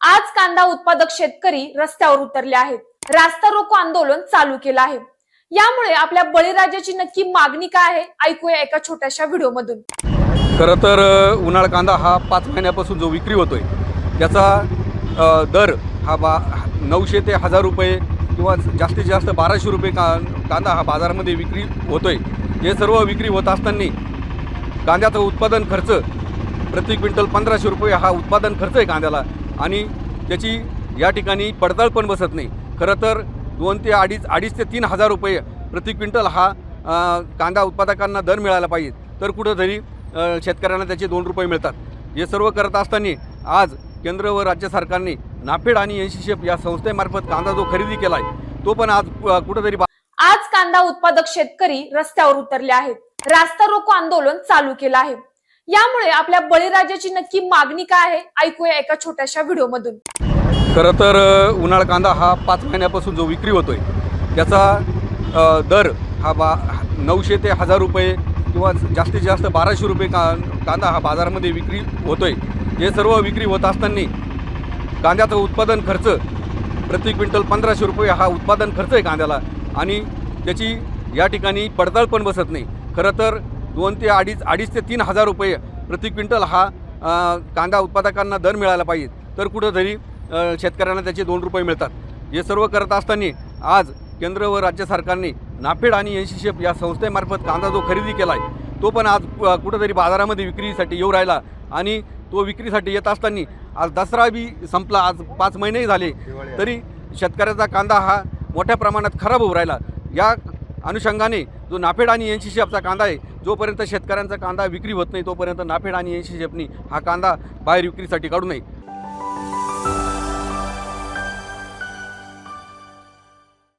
आज कांदा उत्पादक शेतकरी रस्त्यावर उतरले आहेत. रास्ता रोको आंदोलन चालू केलं आहे. यामुळे आपल्या बळीराजाची नक्की मागणी काय आहे, ऐकूया एका छोट्याशा व्हिडिओमधून. खरं तर उन्हाळ कांदा हा 5 महिन्यापासून जो विक्री होतोय त्याचा दर हा 900 ते 1000 रुपये किंवा जास्तीत जास्त 1200 रुपये कांदा हा बाजारामध्ये विक्री होतोय. हे सर्व विक्री होत असताना कांद्याचा उत्पादन खर्च प्रति क्विंटल 1500 रुपये हा उत्पादन खर्च आहे कांद्याला, आणि त्याची या ठिकाणी पडताळ पण बसत नाही. खरं तर 2 ते अडीच ते 3000 रुपये प्रति क्विंटल हा कांदा उत्पादकांना दर मिळाला पाहिजे, तर कुठंतरी शेतकऱ्यांना त्याचे 2 रुपये मिळतात. हे सर्व करत असताना आज केंद्र व राज्य सरकारने नाफेड आणि NCCF या संस्थेमार्फत कांदा जो खरेदी केला आहे तो पण आज कुठंतरी आज कांदा उत्पादक शेतकरी रस्त्यावर उतरले आहेत. रास्ता रोको आंदोलन चालू केलं आहे. यामुळे आपल्या बळीराजाची नक्की मागणी काय आहे, ऐकूया एका छोट्याशा व्हिडिओमधून. खरं तर उन्हाळ कांदा हा 5 महिन्यापासून जो विक्री होतोय त्याचा दर हा 900 ते 1000 रुपये किंवा जास्तीत जास्त 1200 रुपये कांदा हा बाजारामध्ये विक्री होतोय. हे सर्व विक्री होत असताना कांद्याचा उत्पादन खर्च प्रति क्विंटल 1500 रुपये हा उत्पादन खर्च आहे कांद्याला, आणि त्याची या ठिकाणी पडताळ पण बसत नाही. खरं तर 2 ते अडीच ते 3000 रुपये प्रति क्विंटल हा कांदा उत्पादकांना दर मिळाला पाहिजे, तर कुठंतरी शेतकऱ्यांना त्याचे 2 रुपये मिळतात. हे सर्व करत असताना आज केंद्र व राज्य सरकारने नाफेड आणि NCCF या संस्थेमार्फत कांदा जो खरेदी केला आहे तो पण आज कुठंतरी बाजारामध्ये विक्रीसाठी येऊ राहिला, आणि तो विक्रीसाठी येत असताना आज दसरा बी संपला, आज 5 महिनेही झाले तरी शेतकऱ्याचा कांदा हा मोठ्या प्रमाणात खराब होऊ राहिला. या अनुषंगाने जो नाफेड आणि NCCFचा कांदा आहे, जोपर्यंत शेतकऱ्यांचा कांदा विक्री होत नाही तोपर्यंत नाफेड आणि NCCFनी हा कांदा बाहेर विक्रीसाठी काढू नये.